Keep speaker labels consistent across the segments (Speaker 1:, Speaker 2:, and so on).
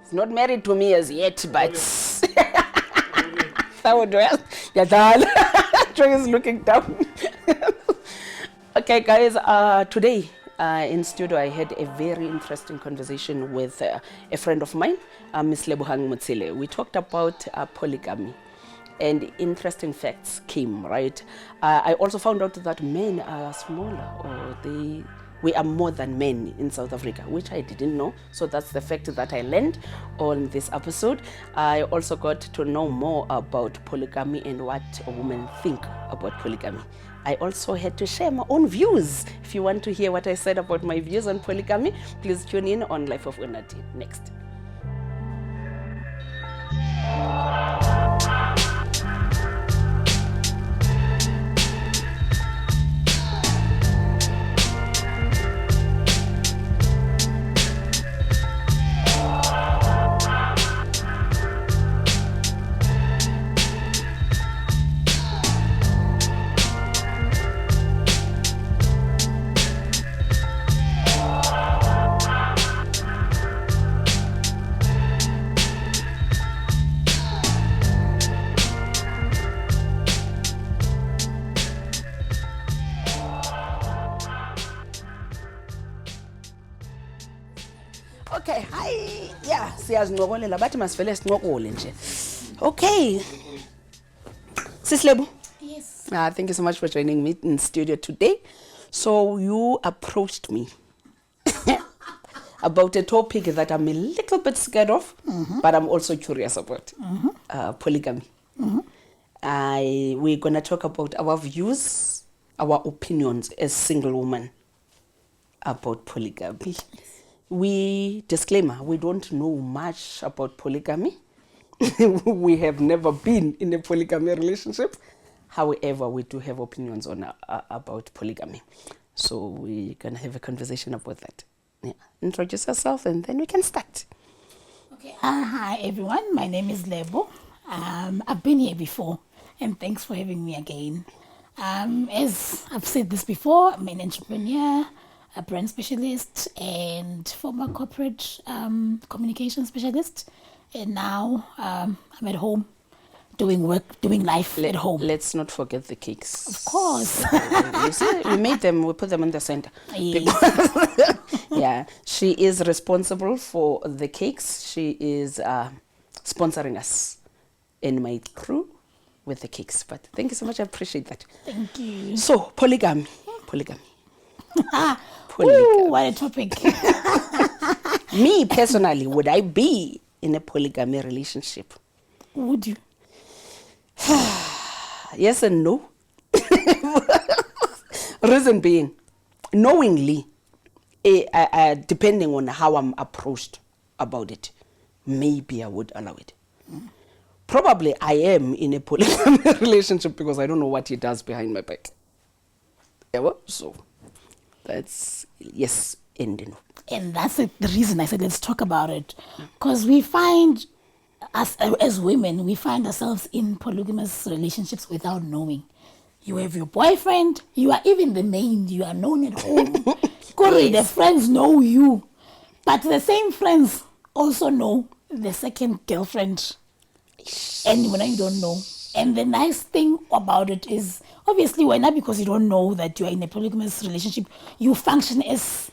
Speaker 1: He's not married to me as yet, but that would well. Troy is looking down. Okay, guys. Today in studio, I had a very interesting conversation with a friend of mine, Miss Lebohang Motsele. We talked about polygamy, and interesting facts came, right? I also found out that men are smaller, or we are more than men in South Africa, which I didn't know. So that's the fact that I learned on this episode. I also got to know more about polygamy and what women think about polygamy. I also had to share my own views. If you want to hear what I said about my views on polygamy, please tune in on Life of Unathi next. Okay, hi. Yeah, siyazincokolela bathi masivele sincokole nje. Okay. Sis Lebo.
Speaker 2: Yes.
Speaker 1: Thank you so much for joining me in studio today. So you approached me about a topic that I'm a little bit scared of, but I'm also curious about. Polygamy. We're going to talk about our views, our opinions as single women about polygamy. Disclaimer, we don't know much about polygamy. We have never been in a polygamy relationship. However, we do have opinions on about polygamy. So we're going to have a conversation about that. Yeah. Introduce yourself and then we can start.
Speaker 2: Okay. Hi, everyone. My name is Lebo. I've been here before, and thanks for having me again. As I've said this before, I'm an entrepreneur, a brand specialist, and former corporate communication specialist. And now I'm at home doing work, doing life at home.
Speaker 1: Let's not forget the cakes.
Speaker 2: Of course.
Speaker 1: You see, we made them, we put them in the center.
Speaker 2: Yes.
Speaker 1: Yeah, she is responsible for the cakes. She is sponsoring us and my crew with the cakes. But thank you so much. I appreciate that.
Speaker 2: Thank you.
Speaker 1: So, polygamy. Polygamy.
Speaker 2: Ooh, what a topic.
Speaker 1: Me, personally, would I be in a polygamy relationship?
Speaker 2: Would you?
Speaker 1: Yes and no. Reason being, knowingly, depending on how I'm approached about it, maybe I would allow it. Probably I am in a polygamy relationship because I don't know what he does behind my back. Yeah, so that's yes and no.
Speaker 2: And that's the reason I said let's talk about it. Because we find, as women, we find ourselves in polygamous relationships without knowing. You have your boyfriend, you are even the maid, you are known at home. The friends know you. But the same friends also know the second girlfriend. And when you don't know. And the nice thing about it is, obviously, because you don't know that you are in a polygamous relationship, you function as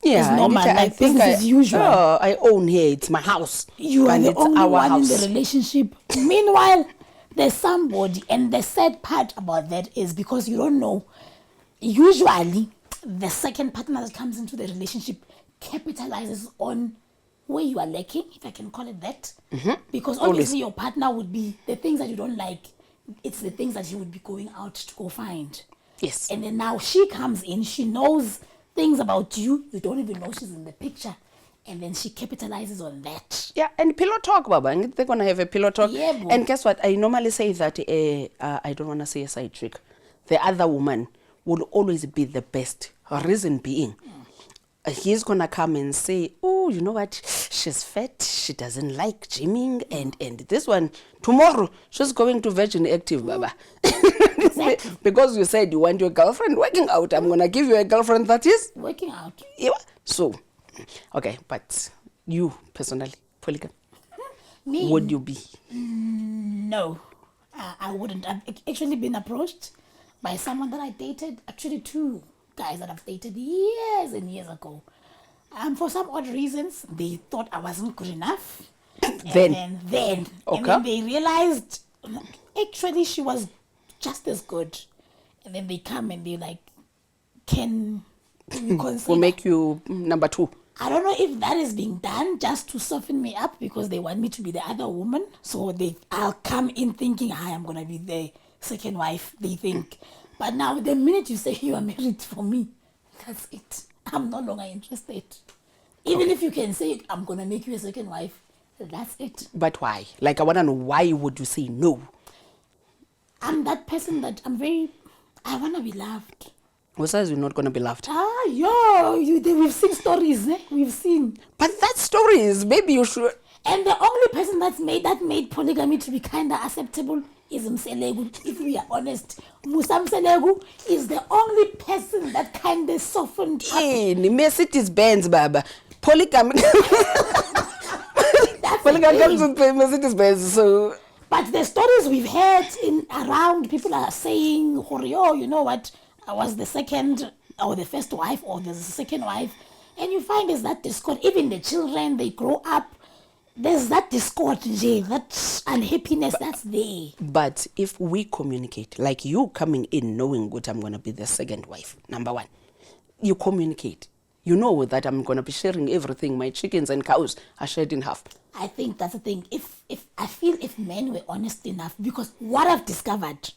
Speaker 2: normal, like business as usual.
Speaker 1: I own here, it's my house.
Speaker 2: You are the only one in the relationship. Meanwhile, there's somebody, and the sad part about that is because you don't know, usually, the second partner that comes into the relationship capitalizes on where you are lacking, if I can call it that. Because obviously your partner would be the things that you don't like, it's the things that he would be going out to go find.
Speaker 1: Yes.
Speaker 2: And then now she comes in, she knows things about you, you don't even know she's in the picture. And then she capitalizes on that.
Speaker 1: Yeah, and pillow talk, Baba. They're going to have a pillow talk.
Speaker 2: Yeah, bro.
Speaker 1: And guess what? I normally say that, I don't want to say a side trick. The other woman will always be the best. Her reason being, he's going to come and say, oh, you know what? She's fat. She doesn't like gymming. And this one, tomorrow, she's going to Virgin Active, Baba. Exactly. Because you said you want your girlfriend working out. I'm going to give you a girlfriend that is
Speaker 2: working out.
Speaker 1: Yeah. So, okay, but you personally, polygamy?
Speaker 2: Me?
Speaker 1: Would you be?
Speaker 2: No, I wouldn't. I've actually been approached by someone that I dated, actually 2 guys that I've dated years and years ago. For some odd reasons, they thought I wasn't good enough.
Speaker 1: Then?
Speaker 2: And then
Speaker 1: Okay.
Speaker 2: they realized, actually, she was just as good. And then they come and they're like, can you consider?
Speaker 1: Will make you number 2.
Speaker 2: I don't know if that is being done just to soften me up because they want me to be the other woman. So I'll come in thinking, hi, I'm going to be the second wife, they think. But now the minute you say you are married for me, that's it. I'm no longer interested. Even if you can say, I'm going to make you a second wife, that's it.
Speaker 1: But why? Like, I want to know, why would you say no?
Speaker 2: I'm that person that I want to be loved.
Speaker 1: Who says you're not going to be loved?
Speaker 2: We've seen stories, we've seen.
Speaker 1: But that story is, maybe you should...
Speaker 2: And the only person that made polygamy to be kind of acceptable is Mselegu, if we are honest. Musa Mselegu is the only person that kind of softened up.
Speaker 1: Mercedes Benz, Baba. Polygamy. Polygamy comes with Mercedes Benz, so...
Speaker 2: But the stories we've heard around, people are saying, oh, you know what, I was the second or the first wife or the second wife. And you find there's that discord. Even the children, they grow up. There's that discord, that unhappiness that's there.
Speaker 1: But if we communicate, like you coming in knowing what I'm going to be the second wife, number 1, you communicate. You know that I'm going to be sharing everything. My chickens and cows are shared in half.
Speaker 2: I think that's the thing. If I feel if men were honest enough, because what I've discovered,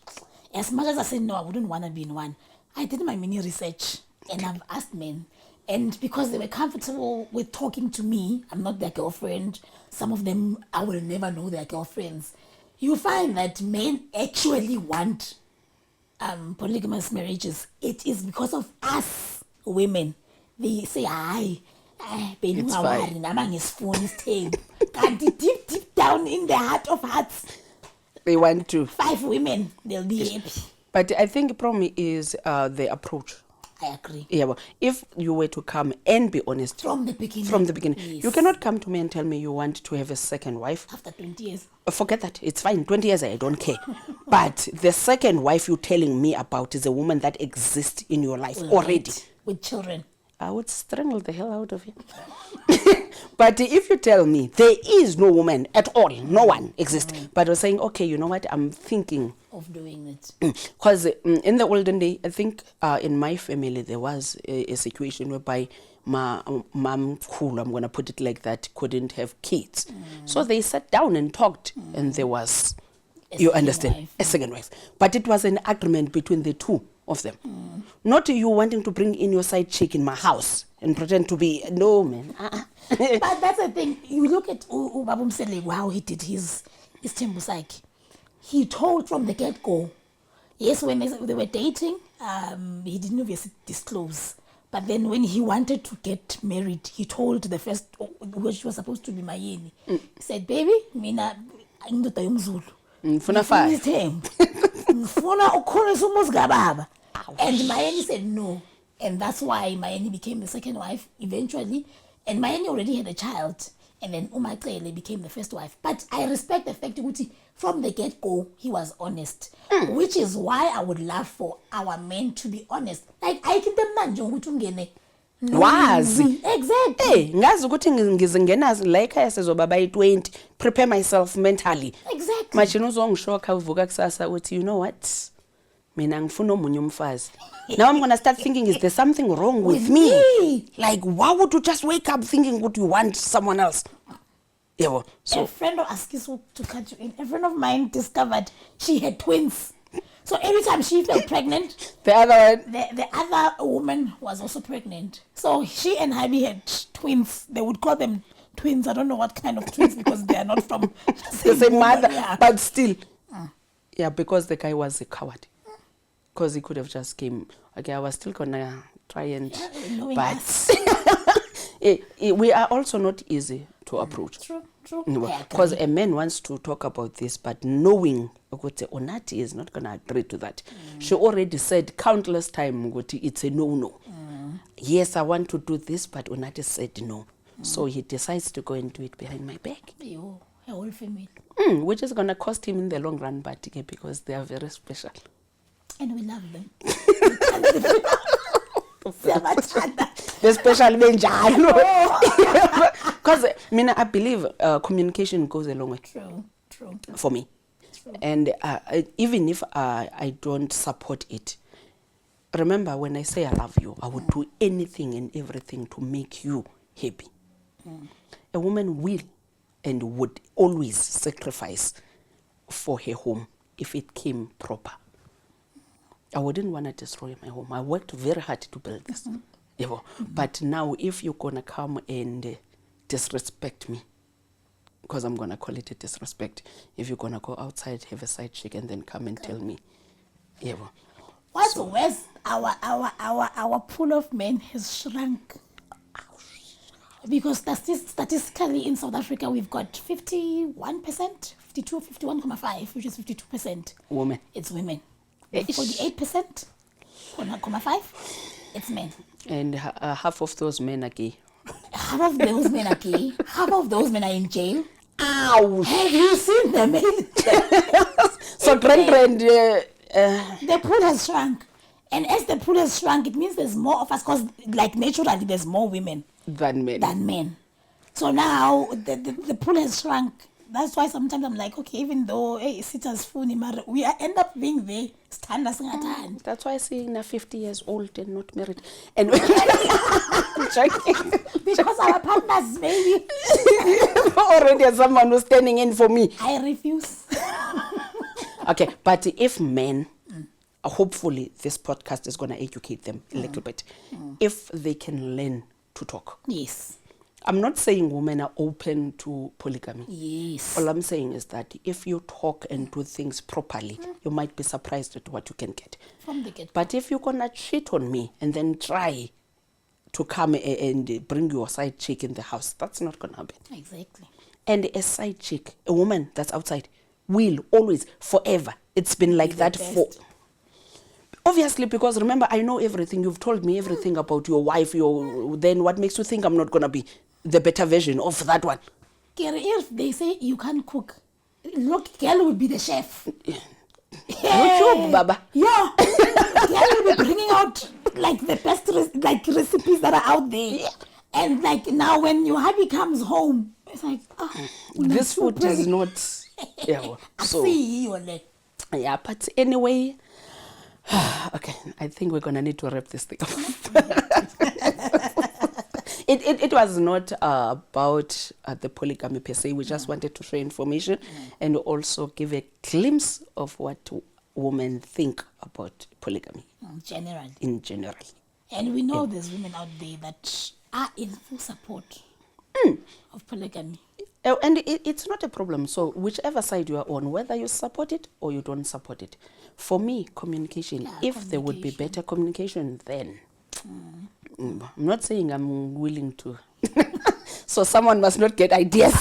Speaker 2: as much as I said no, I wouldn't want to be in one, I did my mini research and I've asked men. And because they were comfortable with talking to me, I'm not their girlfriend. Some of them, I will never know their girlfriends. You find that men actually want polygamous marriages. It is because of us women. They say,
Speaker 1: It's fine.
Speaker 2: deep down in the heart of hearts,
Speaker 1: They want to.
Speaker 2: 5 women, they'll be happy.
Speaker 1: But I think the problem is the approach.
Speaker 2: I agree.
Speaker 1: Yeah, well, if you were to come and be honest
Speaker 2: From the beginning.
Speaker 1: Yes.
Speaker 2: Yes.
Speaker 1: You cannot come to me and tell me you want to have a second wife.
Speaker 2: After 20 years.
Speaker 1: Forget that. It's fine. 20 years, I don't care. But the second wife you're telling me about is a woman that exists in your life already.
Speaker 2: With children.
Speaker 1: I would strangle the hell out of you. But if you tell me there is no woman at all, no one exists, but you're saying, okay, you know what, I'm thinking
Speaker 2: Of doing it.
Speaker 1: because in the olden day, I think in my family there was a situation whereby my mom, cool, I'm going to put it like that, couldn't have kids. So they sat down and talked, and there was, you understand, a second wife. But it was an agreement between the 2 of them. Not you wanting to bring in your side chick in my house and pretend to be, no, man.
Speaker 2: But that's the thing. You look at Babu Mselegu, how he did his Tembusaki. He told from the get-go. Yes, when they were dating, he didn't obviously disclose. But then when he wanted to get married, he told the first, which was supposed to be Mayeni. He said, baby, mina, indoda yomzulu.
Speaker 1: Mfuna five.
Speaker 2: Mfuna ukhona umuzigababa. And Mayeni said no. And that's why Mayeni became the second wife eventually. And Mayeni already had a child. And then Umatsele became the first wife. But I respect the fact that from the get-go, he was honest. Which is why I would love for our men to be honest. Like, I can demand ungene.
Speaker 1: Wazi.
Speaker 2: Exactly.
Speaker 1: Hey, ngazi ukuthi ngizingena la ekhaya sizobaba i20, prepare myself mentally.
Speaker 2: Exactly.
Speaker 1: Manje uzongishoka uvuka kusasa uthi, you know what? Mina ngifuna omunye umfazi. Now I'm going to start thinking, is there something wrong with me? Like, why would you just wake up thinking what you want someone else? Yeah, well, so
Speaker 2: A friend of Askisu, to cut you in, a friend of mine discovered she had twins. So every time she felt pregnant,
Speaker 1: the other one,
Speaker 2: the other woman was also pregnant. So she and Habi had twins. They would call them twins. I don't know what kind of twins because they are not from
Speaker 1: the same mother,
Speaker 2: yeah.
Speaker 1: but still. Yeah, because the guy was a coward. Because he could have just came. Okay, I was still gonna try and, but we are also not easy to approach.
Speaker 2: True.
Speaker 1: Because a man wants to talk about this, but knowing Unathi is not gonna agree to that. She already said countless times it's a no. Yes, I want to do this, but Unathi said no. So he decides to go and do it behind my back.
Speaker 2: You, a whole family.
Speaker 1: Which is going to cost him in the long run, but because they are very special.
Speaker 2: And we love them.
Speaker 1: Especially benjalo. Because I believe communication goes a long way.
Speaker 2: True.
Speaker 1: For me. True. And even if I don't support it, remember when I say I love you, I would do anything and everything to make you happy. A woman will and would always sacrifice for her home if it came proper. I wouldn't want to destroy my home. I worked very hard to build this. But now if you're going to come and disrespect me, because I'm going to call it a disrespect, if you're going to go outside, have a side chick, and then come and tell me.
Speaker 2: What's worse, our pool of men has shrunk. Because statistically in South Africa, we've got 51%, 51.5, which is 52%.
Speaker 1: Women.
Speaker 2: It's women. 48%, 0.5, it's men.
Speaker 1: And half of those men are gay.
Speaker 2: Half of those men are gay. Half of those men are in jail.
Speaker 1: Ouch!
Speaker 2: Have you seen them?
Speaker 1: So,
Speaker 2: the pool has shrunk. And as the pool has shrunk, it means there's more of us, because like naturally there's more women
Speaker 1: than men.
Speaker 2: So now the pool has shrunk. That's why sometimes I'm like, okay, even though sitters phone, we end up being there.
Speaker 1: That's why I say na 50 years old and not married. And
Speaker 2: because our partners, maybe
Speaker 1: already has someone who's standing in for me.
Speaker 2: I refuse.
Speaker 1: Okay, but if men, hopefully this podcast is going to educate them a little bit. If they can learn to talk.
Speaker 2: Yes.
Speaker 1: I'm not saying women are open to polygamy.
Speaker 2: Yes.
Speaker 1: All I'm saying is that if you talk and do things properly, you might be surprised at what you can get.
Speaker 2: From the get-go.
Speaker 1: But if you're going to cheat on me and then try to come and bring your side chick in the house, that's not going to happen.
Speaker 2: Exactly.
Speaker 1: And a side chick, a woman that's outside, will always, forever. It's been like that for... Obviously, because remember, I know everything. You've told me everything about your wife. Then what makes you think I'm not going to be the better version of that one?
Speaker 2: If they say you can't cook, look, girl will be the chef.
Speaker 1: YouTube, Baba.
Speaker 2: Yeah. Girl will be bringing out like the best recipes that are out there. Yeah. And like now when your hubby comes home, it's like,
Speaker 1: this food is not... Yeah, but anyway... Okay, I think we're going to need to wrap this thing up. It was not about the polygamy per se. We just wanted to share information and also give a glimpse of what women think about polygamy. In general.
Speaker 2: And we know there's women out there that are in full support of polygamy.
Speaker 1: And it's not a problem. So whichever side you are on, whether you support it or you don't support it. For me, communication, if there would be better communication, then I'm not saying I'm willing to. So someone must not get ideas.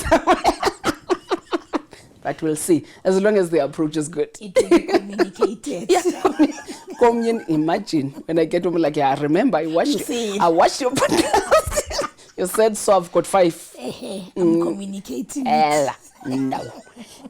Speaker 1: But we'll see. As long as the approach is good.
Speaker 2: It will be communicated.
Speaker 1: Imagine when I get home, like, I remember I watched your podcast. You said, so I've got 5.
Speaker 2: I'm communicating.
Speaker 1: No.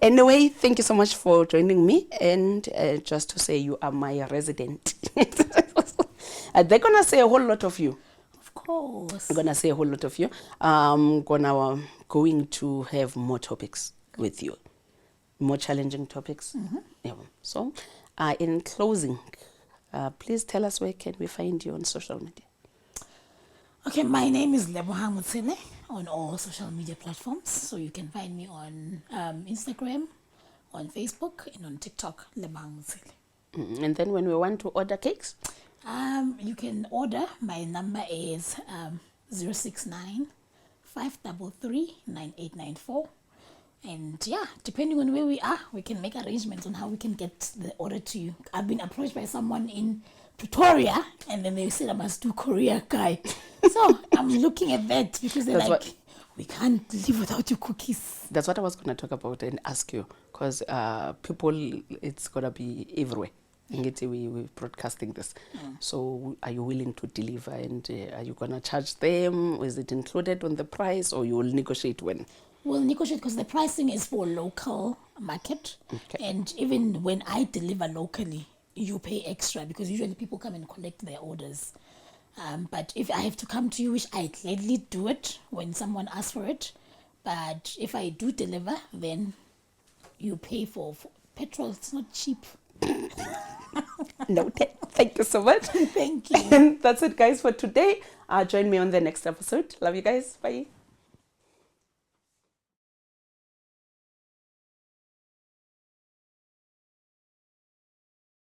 Speaker 1: Anyway, thank you so much for joining me. And just to say, you are my resident. They're going to say a whole lot of you.
Speaker 2: Of course.
Speaker 1: I'm going to say a whole lot of you. I'm going to have more topics with you. More challenging topics. Yeah. So, in closing, please tell us where can we find you on social media.
Speaker 2: Okay, my name is Lebohang Motsele on all social media platforms. So you can find me on Instagram, on Facebook, and on TikTok, Lebohang Motsele.
Speaker 1: And then when we want to order cakes?
Speaker 2: You can order. My number is 069 533 9894. And yeah, depending on where we are, we can make arrangements on how we can get the order to you. I've been approached by someone in Pretoria, and then they said I must do Korea guy. So I'm looking at that because they're we can't live without your cookies.
Speaker 1: That's what I was going to talk about and ask you, because people, it's going to be everywhere. Ngithi we're broadcasting this. So are you willing to deliver, and are you going to charge them? Is it included on the price, or you will negotiate when?
Speaker 2: We'll negotiate because the pricing is for local market.
Speaker 1: Okay.
Speaker 2: And even when I deliver locally, you pay extra because usually people come and collect their orders. But if I have to come to you, which I gladly do it when someone asks for it, but if I do deliver, then you pay for petrol. It's not cheap.
Speaker 1: Noted. Thank you so much.
Speaker 2: Thank you.
Speaker 1: And that's it, guys, for today. Join me on the next episode. Love you guys. Bye.